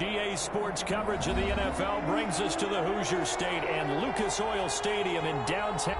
EA Sports coverage of the NFL brings us to the Hoosier State and Lucas Oil Stadium in downtown.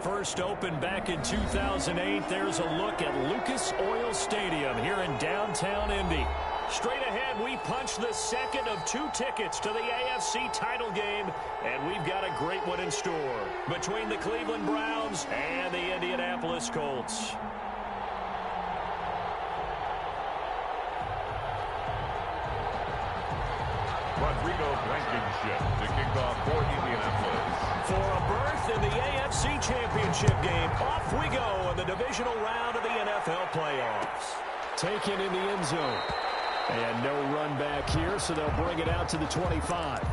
first opened back in 2008. There's a look at Lucas Oil Stadium here in downtown Indy. Straight ahead, we punch the second of 2 tickets to the AFC title game, and we've got a great one in store between the Cleveland Browns and the Indianapolis Colts. Rodrigo Blankenship to kick off for Indianapolis. For a berth in the AFC Championship game, off we go in the divisional round of the NFL playoffs. Taken in the end zone. And no run back here, so they'll bring it out to the 25.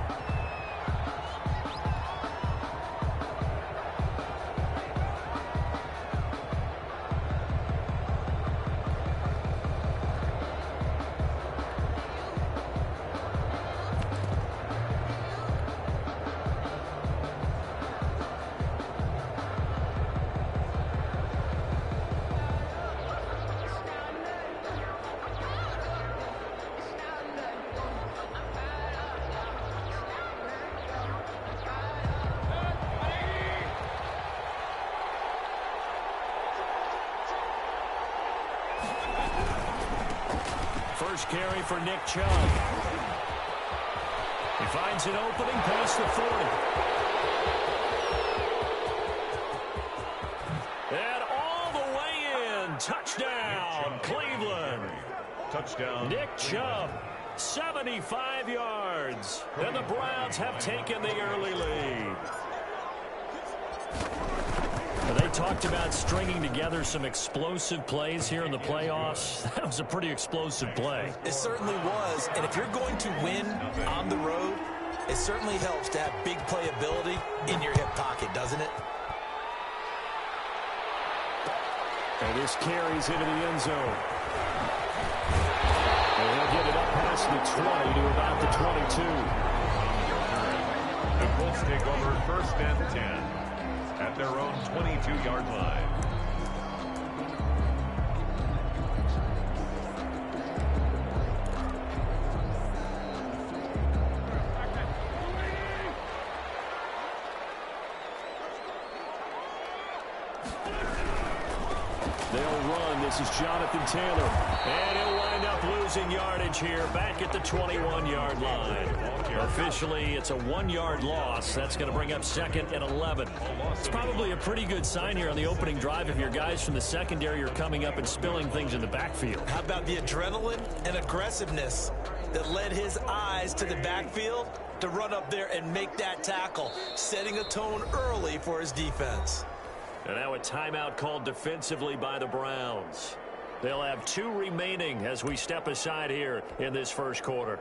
First carry for Nick Chubb. He finds an opening past the 40. And all the way in. Touchdown, Cleveland. Touchdown. Nick Chubb, 75 yards. And the Browns have taken the early lead. They talked about stringing together some explosive plays here in the playoffs. That was a pretty explosive play. It certainly was. And if you're going to win on the road, it certainly helps to have big playability in your hip pocket, doesn't it? And this carries into the end zone. And he'll get it up past the 20 to about the 22. The Colts take over first and 10. At their own 22-yard line. They'll run. This is Jonathan Taylor. And he'll wind up losing yardage here back at the 21-yard line. Officially, it's a 1-yard loss. That's going to bring up 2nd and 11. It's probably a pretty good sign here on the opening drive if your guys from the secondary are coming up and spilling things in the backfield. How about the adrenaline and aggressiveness that led his eyes to the backfield to run up there and make that tackle, setting a tone early for his defense. And now a timeout called defensively by the Browns. They'll have 2 remaining as we step aside here in this first quarter.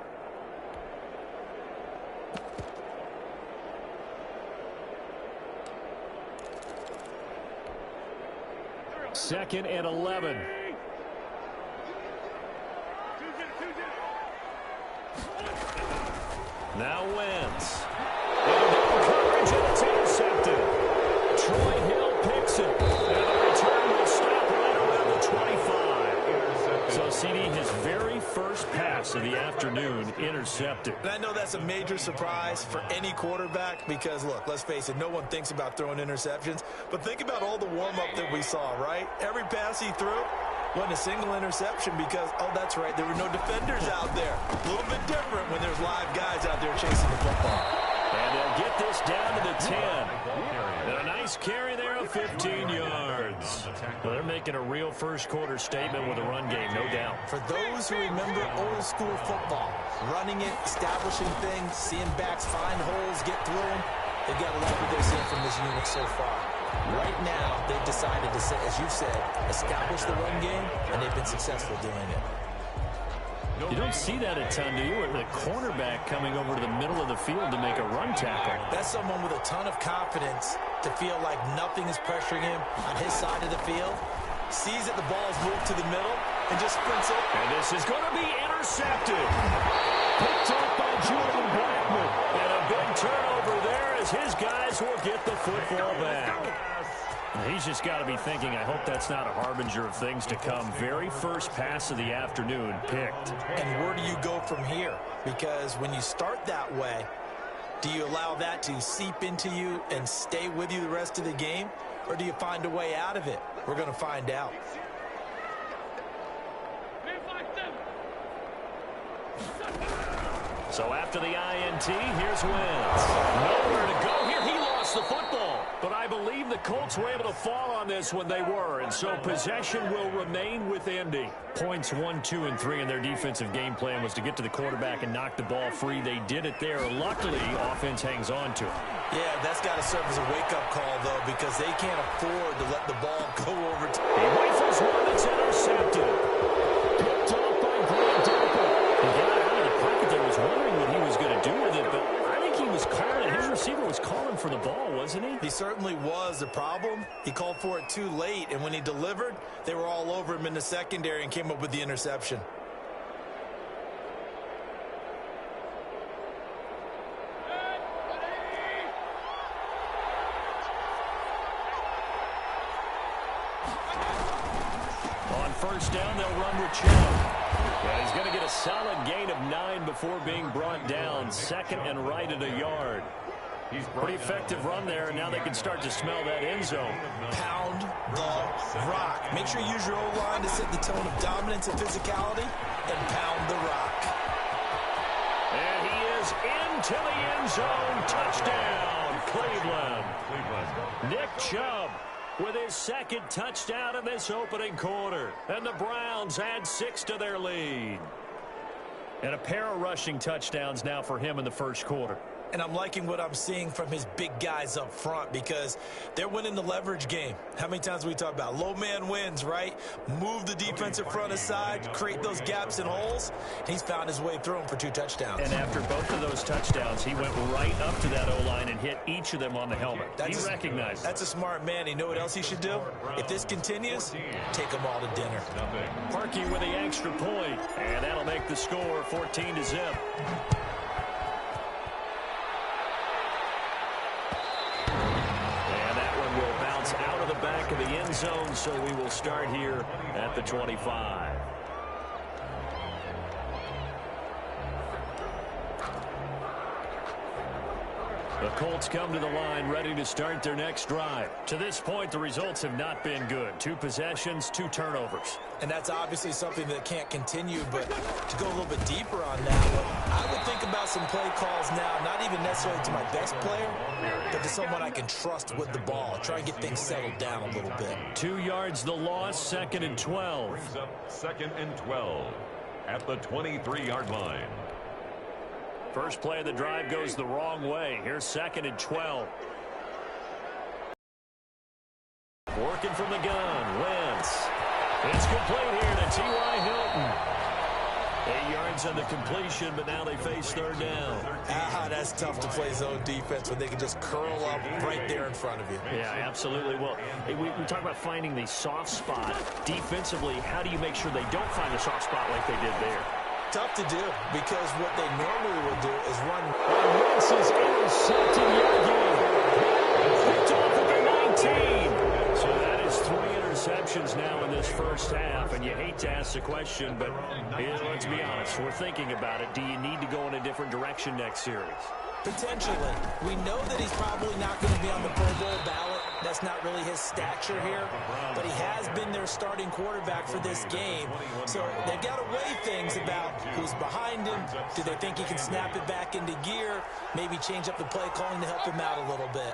Second and 11. Now Wentz. And coverage, and it's intercepted. Troy Hill picks it. And the return will stop right around the 25. So, CD, his very first pass of the afternoon intercepted. And I know that's a major surprise for any quarterback because, look, let's face it, no one thinks about throwing interceptions. But think about all the warm-up that we saw, right? Every pass he threw wasn't a single interception because, oh, that's right, there were no defenders out there. A little bit different when there's live guys out there chasing the football. And they'll get this down to the 10. And a nice carry there of 15 yards. Well, they're making a real first-quarter statement with a run game, no doubt. For those who remember old-school football, running it, establishing things, seeing backs find holes, get through them, they've got to like what they've seen from this unit so far. Right now, they've decided to, as you said, establish the run game, and they've been successful doing it. You don't see that a ton, do you? With the cornerback coming over to the middle of the field to make a run tackle. That's someone with a ton of confidence to feel like nothing is pressuring him on his side of the field. Sees that the ball's moved to the middle and just sprints it. And this is going to be intercepted. Picked up by Julian Blackman. And a big turnover there as his guys will get the football back. He's just got to be thinking, I hope that's not a harbinger of things to come. Very first pass of the afternoon picked. And where do you go from here? Because when you start that way, Do you allow that to seep into you and stay with you the rest of the game? Or do you find a way out of it? We're going to find out. So after the INT, here's Wentz. Nowhere to go here. He lost the football. But I believe the Colts were able to fall on this when they were. And so possession will remain with Indy. Points 1, 2, and 3 in their defensive game plan was to get to the quarterback and knock the ball free. They did it there. Luckily, offense hangs on to it. Yeah, that's got to serve as a wake-up call, though, because they can't afford to let the ball go over. He rifles one that's intercepted. Picked off by Grant Delpit. He got out of the pocket there. Was wondering what he was going to do with it, but I think he was calling. His receiver was calling for the ball, wasn't he? He certainly was. The problem, he called for it too late, and when he delivered, they were all over him in the secondary and came up with the interception. On first down, they'll run with Chubb. And he's going to get a solid gain of 9 before being brought down. Second and right at a yard. Pretty effective run there, and now they can start to smell that end zone. Pound the rock. Make sure you use your O-line to set the tone of dominance and physicality, and pound the rock. And he is into the end zone. Touchdown, Cleveland. Nick Chubb with his second touchdown in this opening quarter. And the Browns add 6 to their lead. And a pair of rushing touchdowns now for him in the first quarter. And I'm liking what I'm seeing from his big guys up front because they're winning the leverage game. How many times we talk about low man wins, right? Move the defensive front aside, create those gaps and holes. He's found his way through them for 2 touchdowns. And after both of those touchdowns, he went right up to that O-line and hit each of them on the helmet. He recognized it. That's a smart man. You know what else he should do? If this continues, take them all to dinner. Parkey with the extra point, and that'll make the score 14-0. Out of the back of the end zone, so we will start here at the 25. The Colts come to the line ready to start their next drive. To this point, the results have not been good. 2 possessions, 2 turnovers. And that's obviously something that can't continue, but to go a little bit deeper on that, I would think about some play calls now, not even necessarily to my best player, but to someone I can trust with the ball. Try and get things settled down a little bit. 2 yards the loss, 2nd and 12. Brings up 2nd and 12 at the 23-yard line. First play of the drive goes the wrong way. Here's 2nd and 12. Working from the gun, Wentz. It's complete here to T.Y. Hilton. 8 yards on the completion, but now they face 3rd down. That's tough to play zone defense when they can just curl up right there in front of you. Yeah, absolutely. Well, we talk about finding the soft spot. Defensively, how do you make sure they don't find a soft spot like they did there? Tough to do because what they normally would do is run. Wentz is intercepted yet again. Picked off at the 19. So that is 3 interceptions now in this first half, and you hate to ask the question, but let's be honest, we're thinking about it. Do you need to go in a different direction next series? Potentially. We know that he's probably not going to be on the Pro Bowl ballot. That's not really his stature here. But he has been their starting quarterback for this game. So they've got to weigh things about who's behind him. Do they think he can snap it back into gear? Maybe change up the play calling to help him out a little bit.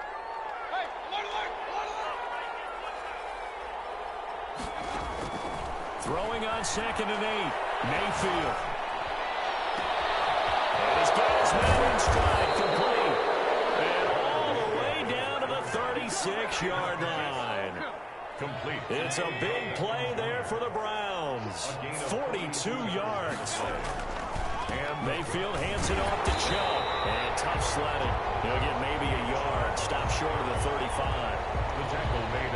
Throwing on 2nd and 8. Mayfield. And he's got his man in stride, complete. And all the way down to the 36-yard line. Complete. It's a big play there for the Browns. 42 yards. And Mayfield hands it off to Chubb. And tough sledding. He'll get maybe a yard. Stop short of the 35.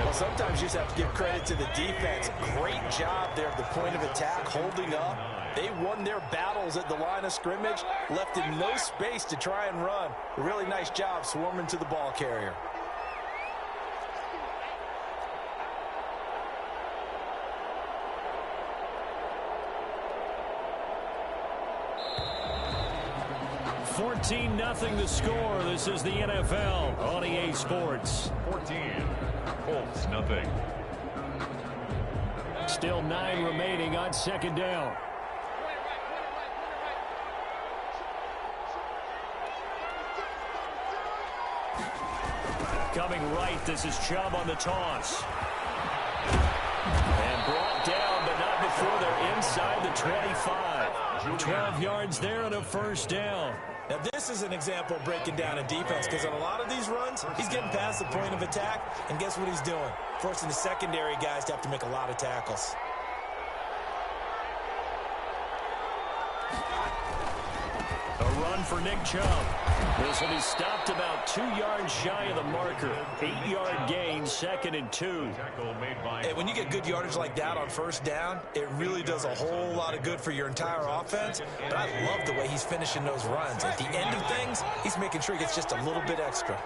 Well, sometimes you just have to give credit to the defense. Great job there at the point of attack, holding up. They won their battles at the line of scrimmage, left him no space to try and run. A really nice job swarming to the ball carrier. 14-0 the score. This is the NFL on EA Sports. 14, Colts nothing. Still 9 remaining on second down. Coming right, this is Chubb on the toss. And brought down, but not before they're inside the 25. 12 yards there and a first down. Now, this is an example of breaking down a defense, because on a lot of these runs, he's getting past the point of attack, and guess what he's doing? Forcing the secondary guys to have to make a lot of tackles. A run for Nick Chubb. This will be stopped about 2 yards shy of the marker. 8-yard gain, 2nd and 2. And when you get good yardage like that on first down, it really does a whole lot of good for your entire offense. But I love the way he's finishing those runs. At the end of things, he's making sure he gets just a little bit extra.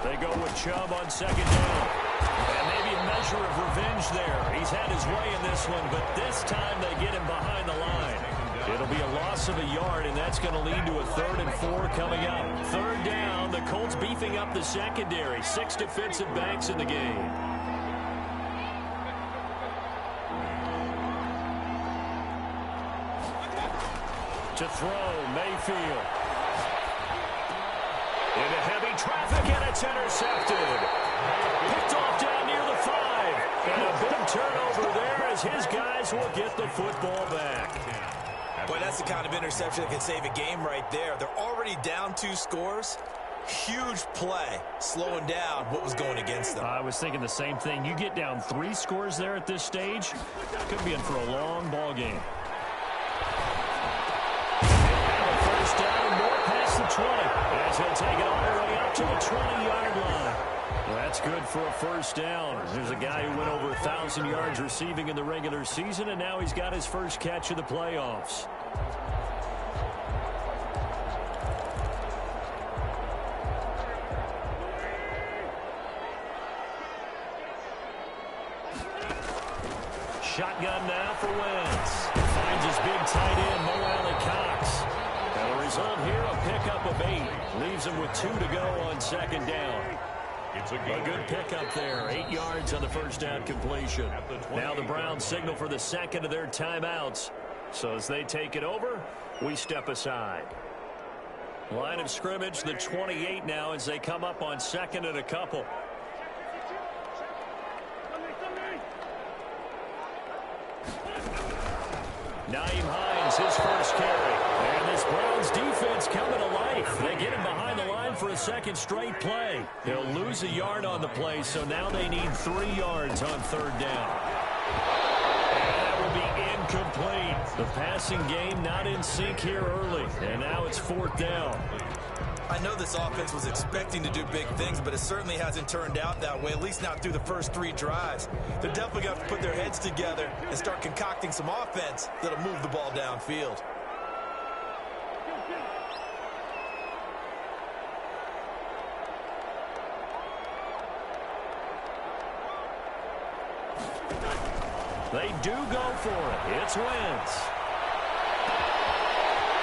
They go with Chubb on second down. And maybe a measure of revenge there. He's had his way in this one, but this time they get him behind the line. It'll be a loss of a yard, and that's going to lead to a 3rd and 4 coming up. 3rd down, the Colts beefing up the secondary. 6 defensive backs in the game. To throw, Mayfield. Into heavy traffic, and it's intercepted. Picked off down near the 5. And a big turnover there as his guys will get the football back. Boy, that's the kind of interception that can save a game right there. They're already down 2 scores. Huge play, slowing down what was going against them. I was thinking the same thing. You get down 3 scores there at this stage, could be in for a long ball game. First down, more past the 20. As he'll take it all the way up to the 20-yard line. Well, that's good for a first down. There's a guy who went over 1,000 yards receiving in the regular season, and now he's got his first catch of the playoffs. Shotgun now for Wentz. Finds his big tight end, Mo Alley-Cox. And the result here, a pickup of 8. Leaves him with 2 to go on second down. It's a good pickup there. 8 yards on the first down completion. Now the Browns signal for the second of their timeouts. So as they take it over, we step aside. Line of scrimmage, the 28 now as they come up on 2nd and a couple. Nyheim Hines, his first carry. And this Browns defense coming to life. They get him behind the line for a second straight play. He'll lose a yard on the play, so now they need 3 yards on 3rd down. And that will be incomplete. The passing game not in sync here early. And now it's 4th down. I know this offense was expecting to do big things, but it certainly hasn't turned out that way, at least not through the first 3 drives. They're definitely going to have to put their heads together and start concocting some offense that'll move the ball downfield. They do go for it. It's Wentz.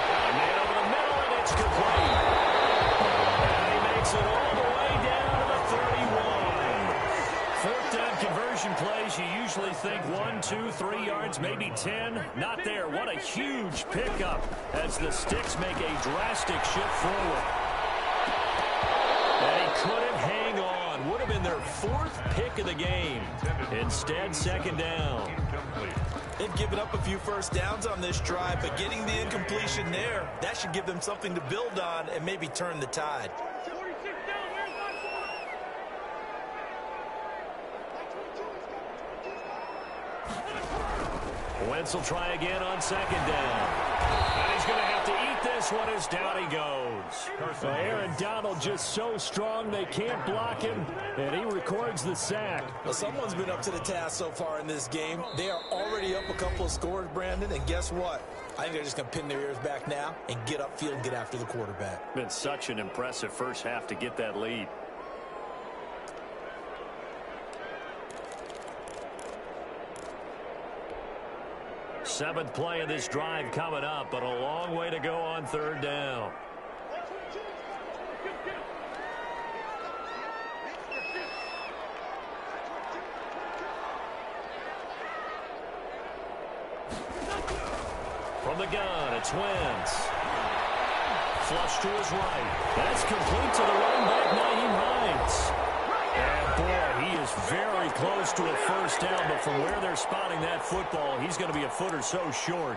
A man over the middle, and it's complete. And he makes it all the way down to the 31. 4th down conversion plays, you usually think 1, 2, 3 yards, maybe 10. Not there. What a huge pickup as the Sticks make a drastic shift forward. And he couldn't hang on. Would have been their 4th pick of the game. Instead, 2nd down. They've given up a few first downs on this drive, but getting the incompletion there, that should give them something to build on and maybe turn the tide. Wentz will try again on 2nd down. And he's going to have to eat this one as down he goes. Well, Aaron Donald just so strong they can't block him, and he records the sack. Well, someone's been up to the task so far in this game. They are already up a couple of scores, Brandon, and guess what? I think they're just going to pin their ears back now and get upfield and get after the quarterback. Been such an impressive first half to get that lead. 7th play of this drive coming up, but a long way to go on 3rd down. From the gun, it's Wentz. Flush to his right. That's complete to the running back, Nyheim Hines. And boy, he is very close to a first down, but from where they're spotting that football, he's going to be a foot or so short.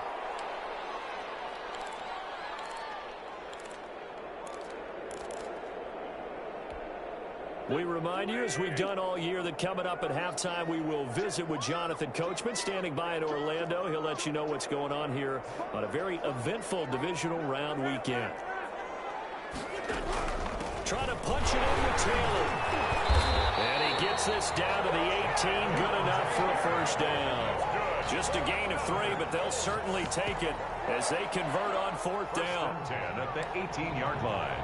We remind you, as we've done all year, that coming up at halftime, we will visit with Jonathan Coachman, standing by in Orlando. He'll let you know what's going on here on a very eventful divisional round weekend. Trying to punch it in with Taylor. And he gets this down to the 18. Good enough for a first down. Just a gain of 3, but they'll certainly take it as they convert on 4th down. 10 at the 18-yard line.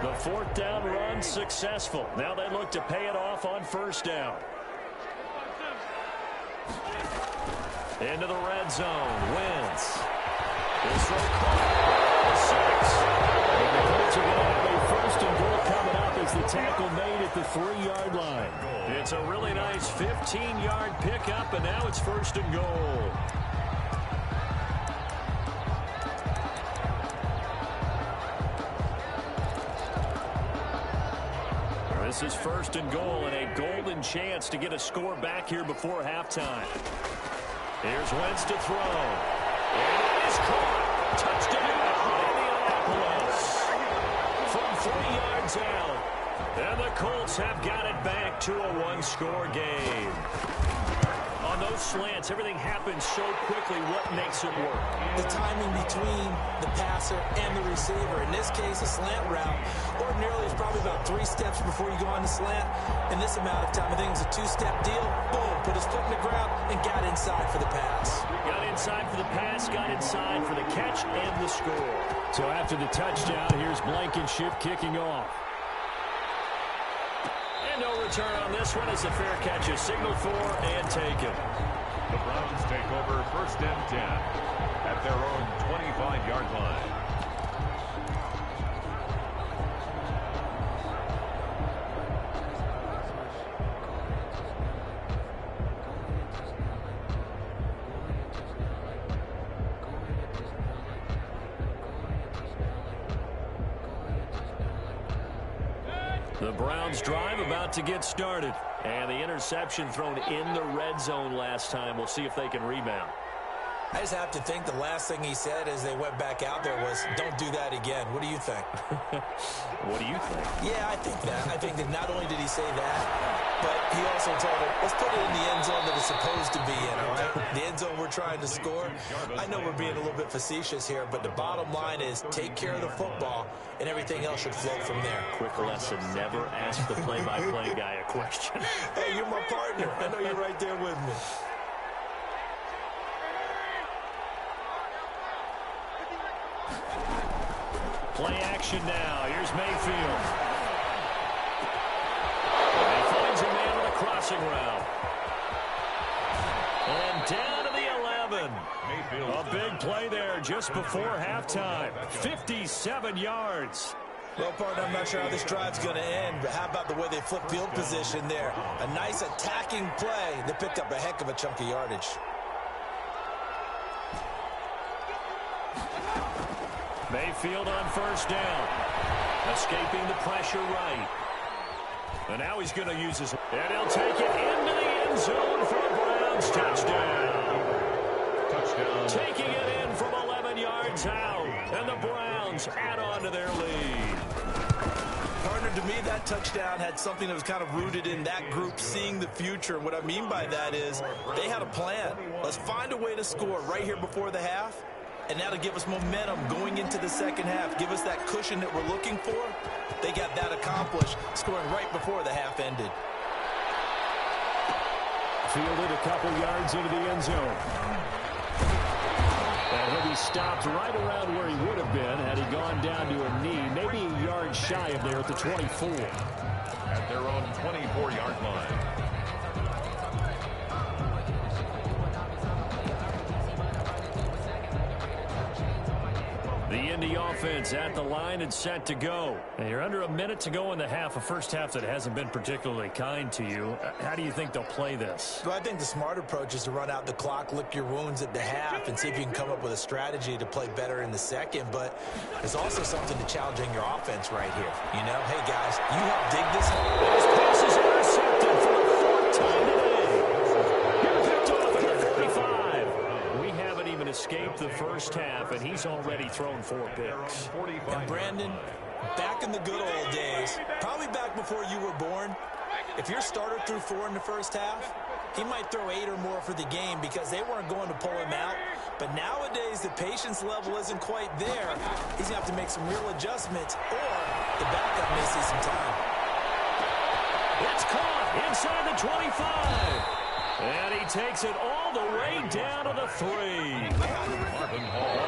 The 4th down run successful. Now they look to pay it off on 1st down. Into the red zone. Wentz. This throw caught. 6. And the Colts are going to have a 1st and goal coming up as the tackle made at the 3-yard line. It's a really nice 15-yard pickup, and now it's 1st and goal. This is 1st and goal and a golden chance to get a score back here before halftime. Here's Wentz to throw. And it is caught. Touchdown, Indianapolis. From 3 yards out. And the Colts have got it back to a 1-score game. On those slants, everything happens so quickly. What makes it work? The timing between the passer and the receiver. In this case, a slant route. Ordinarily, it's probably about 3 steps before you go on the slant. In this amount of time, I think it's a 2-step deal. Boom, put his foot in the ground and got inside for the pass. Got inside for the pass, got inside for the catch and the score. So after the touchdown, here's Blankenship kicking off. And no return on this one as the fair catch is signaled for and taken. The Browns take over 1st and 10 at their own 25-yard line. The Browns drive about to get started. And the interception thrown in the red zone last time. We'll see if they can rebound. I just have to think the last thing he said as they went back out there was, don't do that again. What do you think? What do you think? Yeah, I think that. I think that not only did he say that, but he also told him, let's put it in the end zone that it's supposed to be in, all right? The end zone we're trying to score. I know we're being a little bit facetious here, but the bottom line is take care of the football, and everything else should flow from there. Quick lesson, never ask the play-by-play guy a question. Hey, you're my partner. I know you're right there with me. Play action now. Here's Mayfield. And he finds a man on a crossing route. And down to the 11. A big play there just before halftime. 57 yards. Well, partner, I'm not sure how this drive's going to end, but how about the way they flip field position there? A nice attacking play that picked up a heck of a chunk of yardage. Mayfield on 1st down. Escaping the pressure right. And now he's going to use his... And he'll take it into the end zone for a Browns touchdown. Taking it in from 11 yards out. And the Browns add on to their lead. Partner, to me, that touchdown had something that was kind of rooted in that group seeing the future. And what I mean by that is they had a plan. Let's find a way to score right here before the half. And that'll give us momentum going into the second half. Give us that cushion that we're looking for. They got that accomplished, scoring right before the half ended. Fielded a couple yards into the end zone. And he'll be stopped right around where he would have been had he gone down to a knee, maybe a yard shy of there at the 24. At their own 24-yard line. The Indy offense at the line and set to go. And you're under a minute to go in the half, a first half that hasn't been particularly kind to you. How do you think they'll play this? Well, I think the smart approach is to run out the clock, lick your wounds at the half, and see if you can come up with a strategy to play better in the second. But there's also something to challenging your offense right here. You know, hey, guys, you help dig this hole. This pass is intercepted for the fourth time today. Picked off at the 45. We haven't even escaped the first half, and he's already thrown 4 picks. And Brandon, back in the good old days, probably back before you were born, if your starter threw 4 in the first half, he might throw 8 or more for the game because they weren't going to pull him out. But nowadays, the patience level isn't quite there. He's going to have to make some real adjustments, or the backup may see some time. It's caught inside the 25. And he takes it all the way down to the 3. A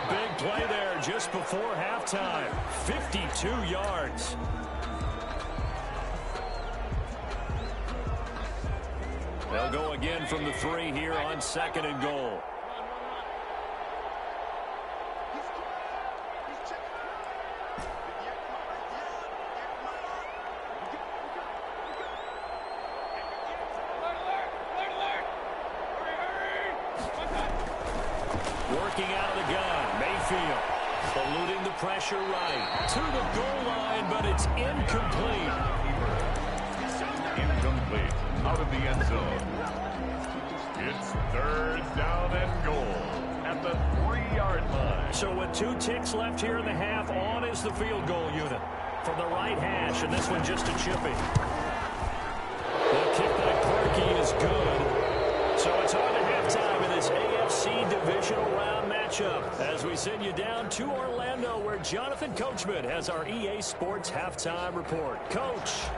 big play there just before halftime. 52 yards. They'll go again from the 3 here on 2nd and goal. Working out of the gun, Mayfield eluding the pressure right to the goal line, but it's incomplete. Incomplete. Out of the end zone. It's 3rd down and goal at the 3-yard line. So with 2 ticks left here in the half, on is the field goal unit from the right hash, and this one just a chippy. The kick by Parkey is good. So it's on to halftime in this AFC divisional round matchup as we send you down to Orlando where Jonathan Coachman has our EA Sports halftime report. Coach.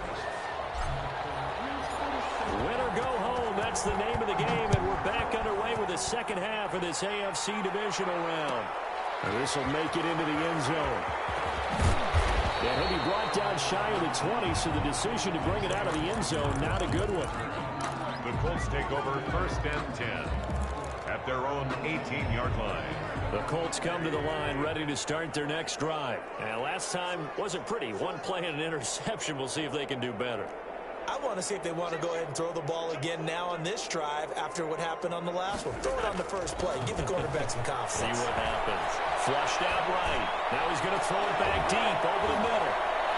Win or go home, that's the name of the game, and we're back underway with the second half of this AFC divisional round. And this will make it into the end zone. And he'll be brought down shy of the 20, so the decision to bring it out of the end zone, not a good one. The Colts take over 1st and 10 at their own 18-yard line. The Colts come to the line ready to start their next drive. And last time wasn't pretty. 1 play and an interception. We'll see if they can do better. I want to see if they want to go ahead and throw the ball again now on this drive after what happened on the last one. Throw it on the first play. Give the quarterback some confidence. See what happens. Flushed out right. Now he's going to throw it back deep over the middle.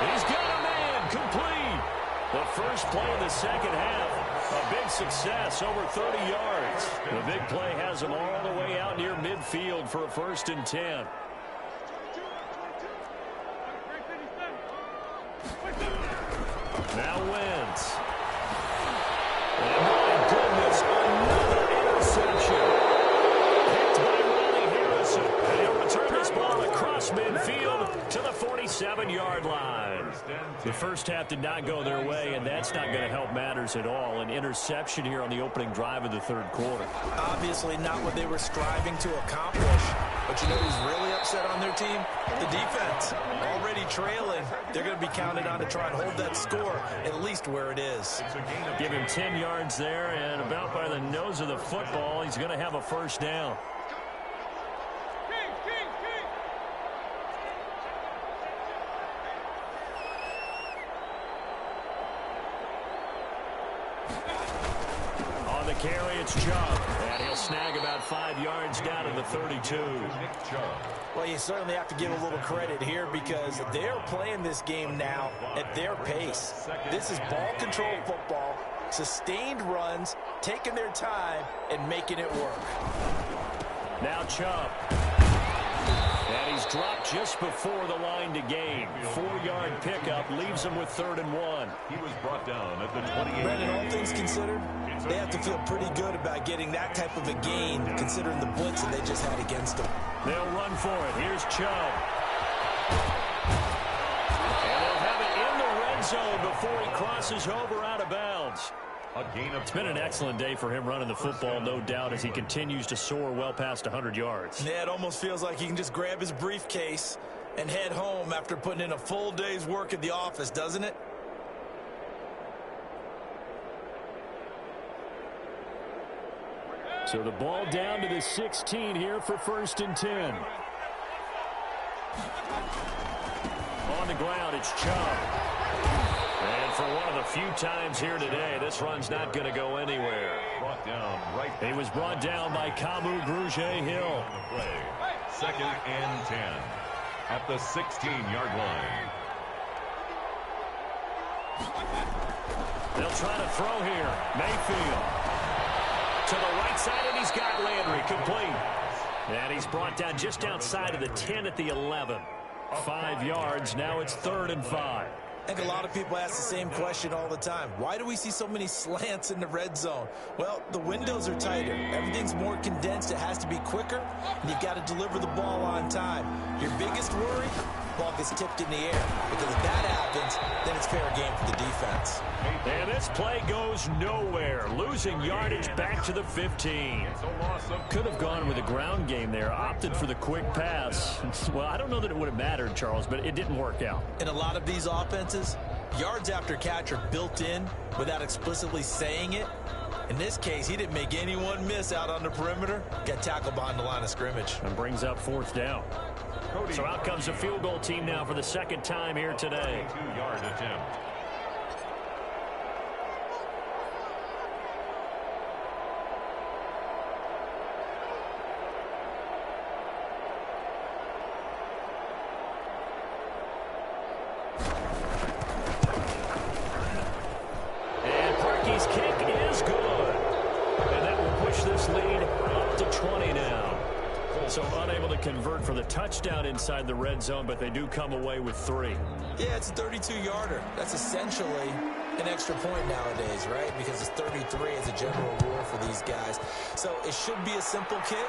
He's got a man. Complete. The first play of the second half. A big success, over 30 yards. The big play has him all the way out near midfield for a 1st and 10. Now Wentz. And my goodness, another interception. Picked by Ronnie Harrison. And he'll return this ball across midfield to the 47-yard line. The first half did not go their way, and that's not going to help matters at all. An interception here on the opening drive of the 3rd quarter. Obviously not what they were striving to accomplish. But you know who's really upset on their team? The defense. Already trailing. They're going to be counted on to try and hold that score at least where it is. Give him 10 yards there, and about by the nose of the football, he's going to have a 1st down. On the carry, it's Chubb, and he'll snag about 5 yards down to the 32. Well, you certainly have to give a little credit here because they're playing this game now at their pace. This is ball control football, sustained runs, taking their time, and making it work. Now Chubb. And he's dropped just before the line to gain. 4-yard pickup leaves him with 3rd and 1. He was brought down at the 28. Brandon, all things considered, they have to feel pretty good about getting that type of a gain considering the blitz that they just had against them. They'll run for it. Here's Chubb. And they'll have it in the red zone before he crosses over out of bounds. A gain of It's been an excellent day for him running the football, no doubt, as he continues to soar well past 100 yards. Yeah, it almost feels like he can just grab his briefcase and head home after putting in a full day's work at the office, doesn't it? So the ball down to the 16 here for 1st and 10. On the ground, it's Chubb. And for one of the few times here today, this run's not going to go anywhere. Brought down right. He was brought down by Kamu Grugier-Hill. Play. 2nd and 10 at the 16-yard line. They'll try to throw here. Mayfield to the right side, and he's got Landry complete. And he's brought down just outside of the 10 at the 11. 5 yards. Now it's 3rd and 5. I think a lot of people ask the same question all the time. Why do we see so many slants in the red zone? Well, the windows are tighter. Everything's more condensed. It has to be quicker, and you've got to deliver the ball on time. Your biggest worry, ball gets tipped in the air. Because if that happens, then it's fair game for the defense. And this play goes nowhere. Losing yardage back to the 15. Could have gone with a ground game there. Opted for the quick pass. Well, I don't know that it would have mattered, Charles, but it didn't work out. In a lot of these offenses, yards after catch are built in without explicitly saying it. In this case, he didn't make anyone miss out on the perimeter. Got tackled behind the line of scrimmage. And brings up 4th down. So out comes the field goal team now for the 2nd time here today. 2-yard attempt. And Parkey's kick is good. And that will push this lead up to 20 now. So unable to convert for the touchdown inside the red zone, but they do come away with 3. Yeah, it's a 32-yarder. That's essentially an extra point nowadays, right? Because it's 33 as a general rule for these guys. So it should be a simple kick.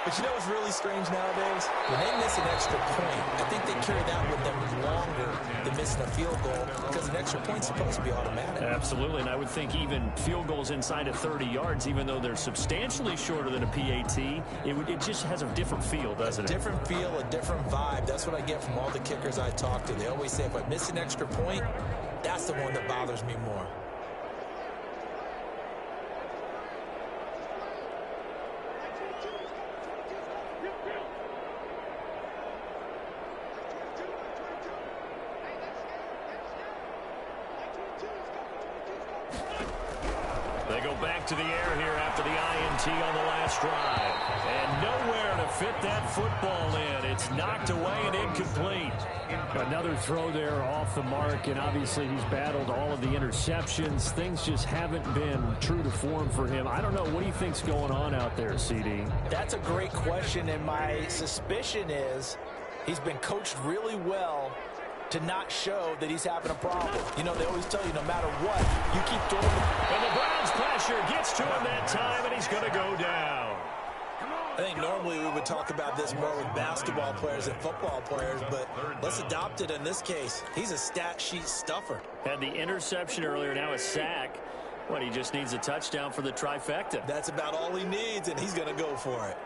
But you know what's really strange nowadays? When they miss an extra point, I think they carry that with them longer than missing a field goal because an extra point's supposed to be automatic. Absolutely, and I would think even field goals inside of 30 yards, even though they're substantially shorter than a PAT, it just has a different feel, doesn't it? A different feel, a different vibe. That's what I get from all the kickers I talk to. They always say if I miss an extra point, that's the one that bothers me more. They go back to the air here after the INT on the last drive. And nowhere to fit that football in. It's knocked away and incomplete. Another throw there off the mark, and obviously he's battled all of the interceptions. Things just haven't been true to form for him. I don't know. What do you think's going on out there, CD? That's a great question, and my suspicion is he's been coached really well to not show that he's having a problem. You know, they always tell you no matter what, you keep doing it. And the Browns pressure gets to him that time, and he's going to go down. I think normally we would talk about this more with basketball players and football players, but let's adopt it in this case. He's a stat sheet stuffer. Had the interception earlier, now a sack. What, he just needs a touchdown for the trifecta. That's about all he needs, and he's going to go for it.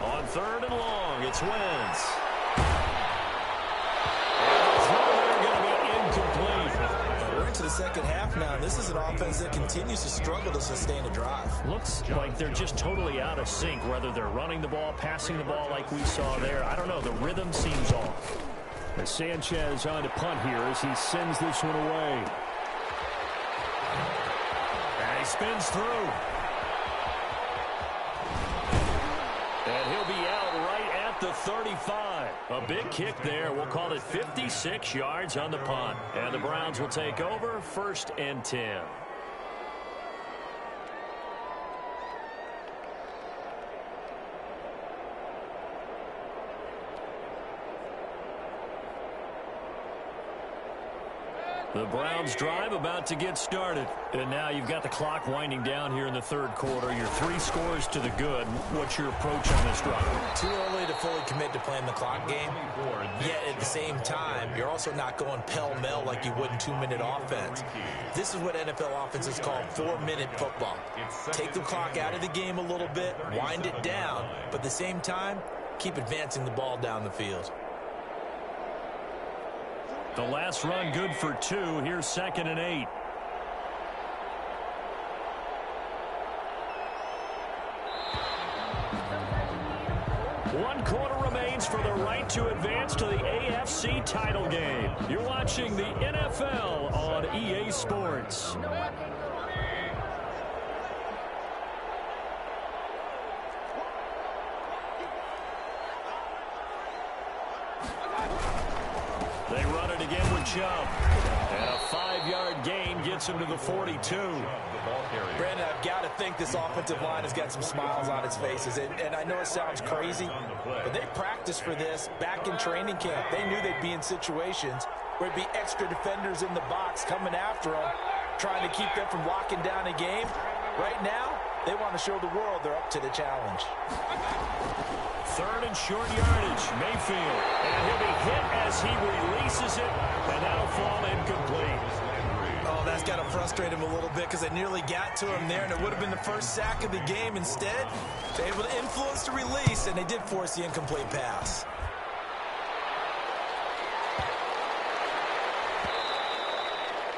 On 3rd and long, it's Wentz. We're into the second half now. This is an offense that continues to struggle to sustain a drive. Looks like they're just totally out of sync, whether they're running the ball, passing the ball like we saw there. I don't know. The rhythm seems off. As Sanchez on to punt here as he sends this one away. And he spins through. And he'll be out right at the 35. A big kick there. We'll call it 56 yards on the punt. And the Browns will take over 1st and 10. The Browns drive about to get started. And now you've got the clock winding down here in the third quarter. You're 3 scores to the good. What's your approach on this drive? Too early to fully commit to playing the clock game. Yet at the same time, you're also not going pell-mell like you would in 2-minute offense. This is what NFL offenses call 4-minute football. Take the clock out of the game a little bit, wind it down, but at the same time, keep advancing the ball down the field. The last run good for 2. Here's 2nd and 8. One quarter remains for the right to advance to the AFC title game. You're watching the NFL on EA Sports. They run it again with Chubb. And a 5-yard gain gets him to the 42. Brandon, I've got to think this offensive line has got some smiles on its faces. And I know it sounds crazy, but they practiced for this back in training camp. They knew they'd be in situations where there'd be extra defenders in the box coming after them, trying to keep them from locking down a game. Right now, they want to show the world they're up to the challenge. 3rd and short yardage. Mayfield. And he'll be hit as he releases it. And that'll fall incomplete. Oh, that's got to frustrate him a little bit because they nearly got to him there, and it would have been the first sack of the game. Instead, they're able to influence the release, and they did force the incomplete pass.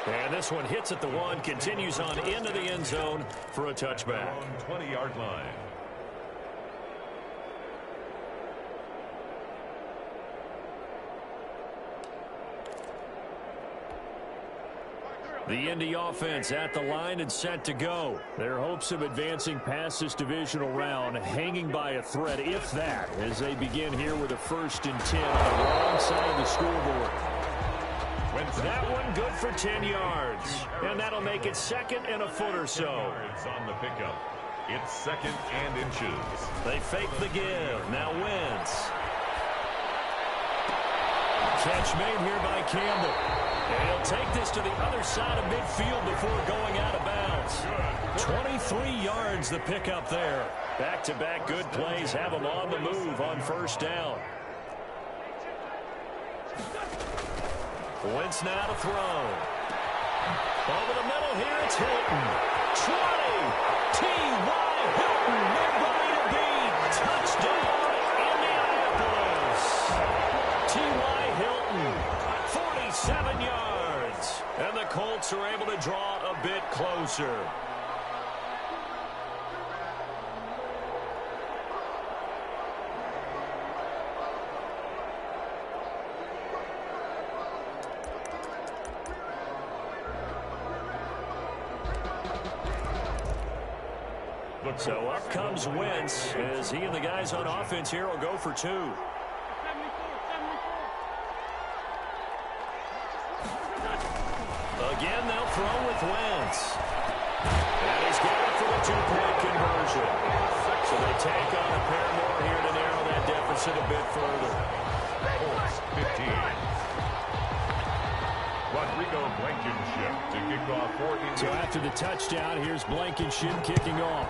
And this one hits at the 1, continues on into the end zone for a touchback. 20-yard line. The Indy offense at the line and set to go. Their hopes of advancing past this divisional round hanging by a thread, if that, as they begin here with a 1st and 10 on the wrong side of the scoreboard. That one good for 10 yards. And that'll make it 2nd and a foot or so. On the pickup. It's 2nd and inches. They fake the give. Now Wentz. Catch made here by Campbell. And he'll take this to the other side of midfield before going out of bounds. 23 yards the pickup there. Back-to-back good plays have them on the move on 1st down. Wentz now to throw. Over the middle here, it's Hilton. 20. T.Y. Hilton, nobody to beat. Touchdown, Indianapolis. T.Y. Hilton, 47 yards. And the Colts are able to draw a bit closer. So up comes Wentz as he and the guys on offense here will go for 2. Again, they'll throw with Wentz. And he's got it for the 2-point conversion. So they take on a pair more here to narrow that deficit a bit further. Colts 15. Rodrigo Blankenship to kick off for Indy. So after the touchdown, here's Blankenship kicking off.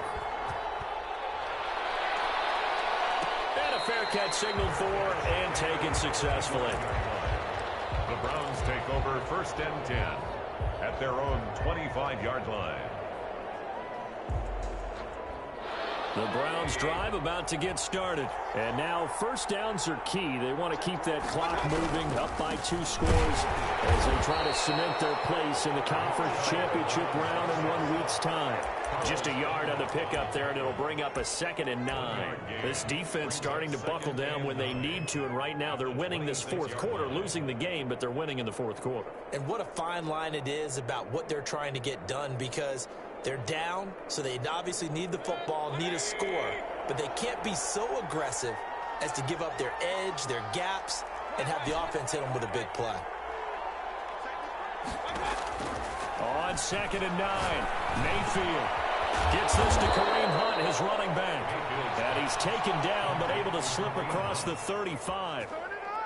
And a fair catch signaled for and taken successfully. The Browns take over 1st and 10 at their own 25-yard line. The Browns drive about to get started. And now 1st downs are key. They want to keep that clock moving, up by 2 scores as they try to cement their place in the conference championship round in 1 week's time. Just a yard on the pickup there, and it'll bring up a 2nd and 9. This defense starting to buckle down when they need to, and right now they're winning this 4th quarter, losing the game, but they're winning in the 4th quarter. And what a fine line it is about what they're trying to get done, because they're down, so they obviously need the football, need a score, but they can't be so aggressive as to give up their edge, their gaps, and have the offense hit them with a big play. On 2nd and 9, Mayfield gets this to Kareem Hunt, his running back. And he's taken down, but able to slip across the 35.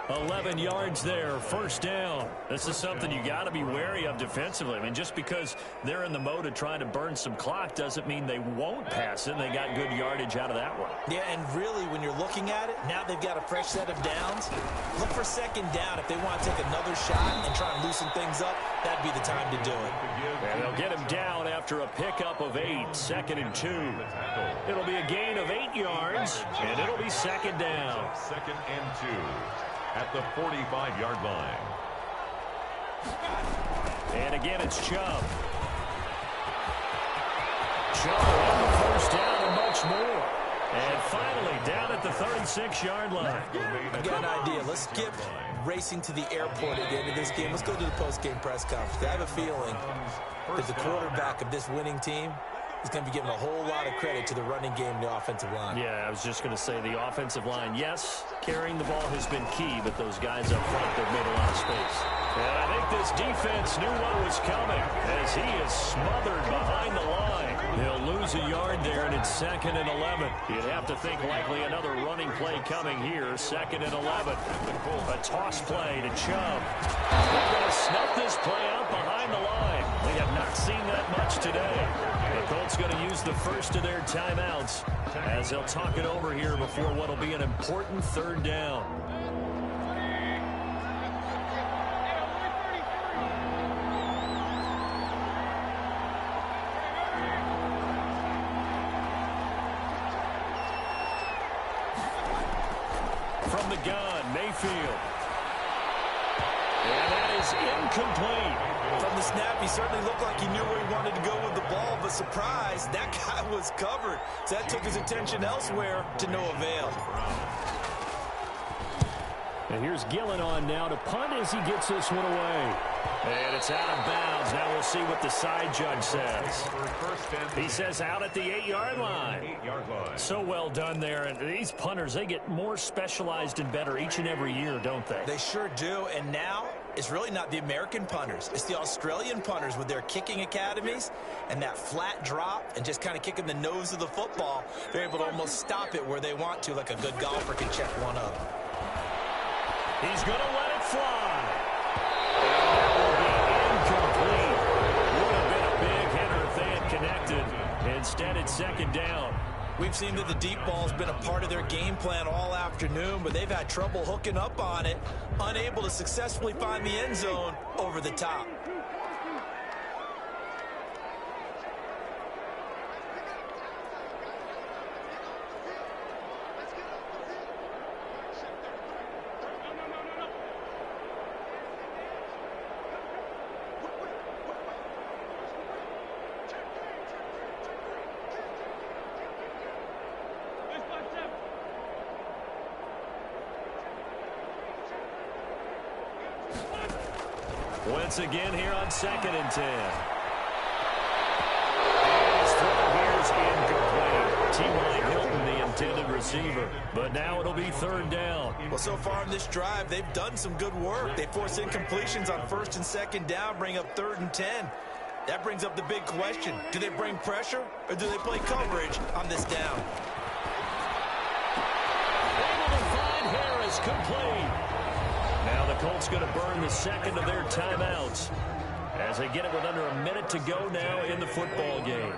11 yards there, first down. This is something you got to be wary of defensively. I mean, just because they're in the mode of trying to burn some clock doesn't mean they won't pass it. They got good yardage out of that one. Yeah, and really, when you're looking at it, now they've got a fresh set of downs. Look for second down. If they want to take another shot and try and loosen things up, that'd be the time to do it. And they'll get him down after a pickup of 8, 2nd and 2. It'll be a gain of 8 yards, and it'll be second down. 2nd and 2. At the 45-yard line. And again, it's Chubb. Chubb on the first down and much more. And finally, down at the 36-yard line. I've got an idea. Let's skip racing to the airport at the end of this game. Let's go to the post-game press conference. I have a feeling that the quarterback of this winning team is going to be giving a whole lot of credit to the running game and the offensive line. Yeah, I was just going to say the offensive line, yes, carrying the ball has been key, but those guys up front, they've made a lot of space. And I think this defense knew what was coming as he is smothered behind the line. He'll lose a yard there, and it's 2nd and 11. You'd have to think likely another running play coming here, 2nd and 11. A toss play to Chubb. They're going to snuff this play out behind the line. We have not seen that much today. The Colts going to use the first of their timeouts as they'll talk it over here before what will be an important 3rd down. From the gun, Mayfield. And that is incomplete. From the snap, he certainly looked like he knew where he wanted to go with the ball, but surprise, that guy was covered. So that took his attention elsewhere to no avail. And here's Gillen on now to punt as he gets this one away. And it's out of bounds. Now we'll see what the side judge says. He says out at the 8-yard line. So well done there. And these punters, they get more specialized and better each and every year, don't they? They sure do. And now it's really not the American punters. It's the Australian punters with their kicking academies and that flat drop and just kind of kicking the nose of the football. They're able to almost stop it where they want to, like a good golfer can check one up. He's going to let it fly. That will be incomplete. Would have been a big hitter if they had connected. Instead, it's 2nd down. We've seen that the deep ball's been a part of their game plan all afternoon, but they've had trouble hooking up on it, unable to successfully find the end zone over the top. Once again here on 2nd and 10. And his throw here's incomplete. T.Y. Hilton, the intended receiver. But now it'll be 3rd down. Well, so far in this drive, they've done some good work. They force incompletions on 1st and 2nd down, bring up 3rd and 10. That brings up the big question. Do they bring pressure or do they play coverage on this down? Able to find Harris, complete. Now the Colts going to burn the 2nd of their timeouts as they get it with under a minute to go now in the football game.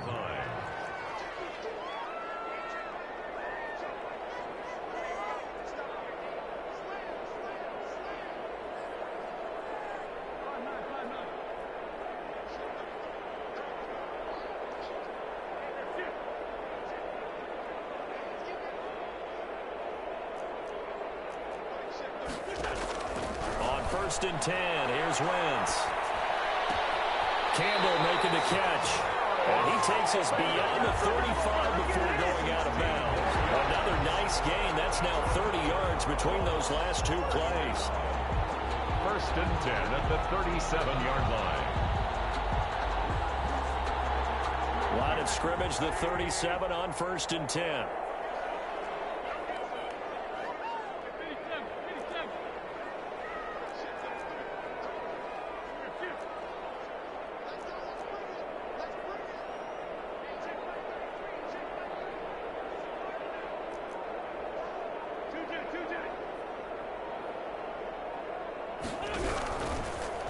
On 1st and 10, here's Wentz. Campbell making the catch. And he takes us beyond the 35 before going out of bounds. Another nice gain. That's now 30 yards between those last 2 plays. 1st and 10 at the 37-yard line. Line of scrimmage, the 37 on 1st and 10.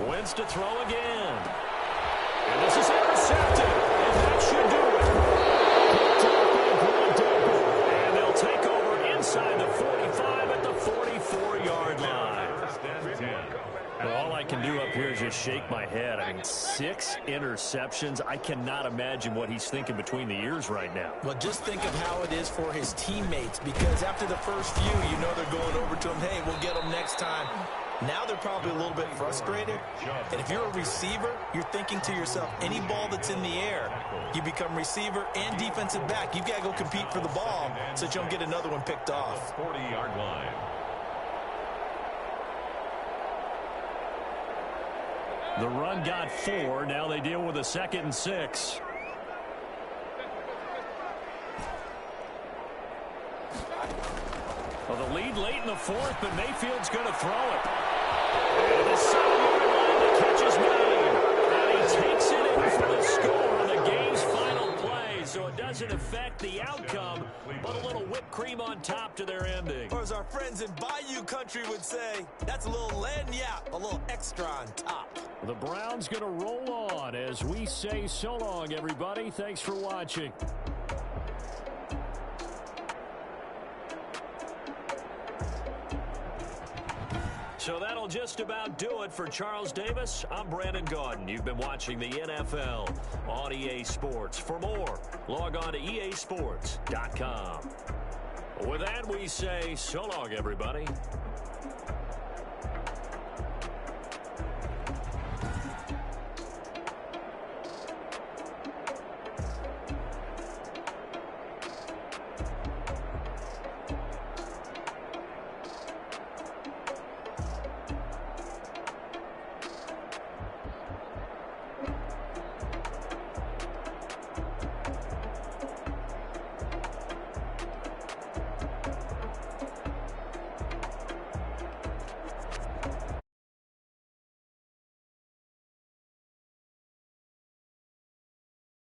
Wentz to throw again. And this is intercepted. And that should do it. And they'll take over inside the 45 at the 44-yard line. Well, all I can do up here is just shake my head. I mean, 6 interceptions. I cannot imagine what he's thinking between the ears right now. Well, just think of how it is for his teammates, because after the first few, you know they're going over to him, hey, we'll get them next time. Now they're probably a little bit frustrated. And if you're a receiver, you're thinking to yourself, any ball that's in the air, you become receiver and defensive back. You've got to go compete for the ball so that you don't get another one picked off. 40-yard line. The run got 4. Now they deal with a 2nd and 6. Well, the lead late in the 4th, but Mayfield's going to throw it. And the 7-yard line, the catch is made. And he takes it in for the score on the game's final play. So it doesn't affect the outcome, but a little whipped cream on top to their ending. Or as our friends in Bayou Country would say, that's a little lagniappe, a little extra on top. The Browns going to roll on as we say so long, everybody. Thanks for watching. So that'll just about do it for Charles Davis. I'm Brandon Gaudin. You've been watching the NFL on EA Sports. For more, log on to easports.com. With that, we say so long, everybody.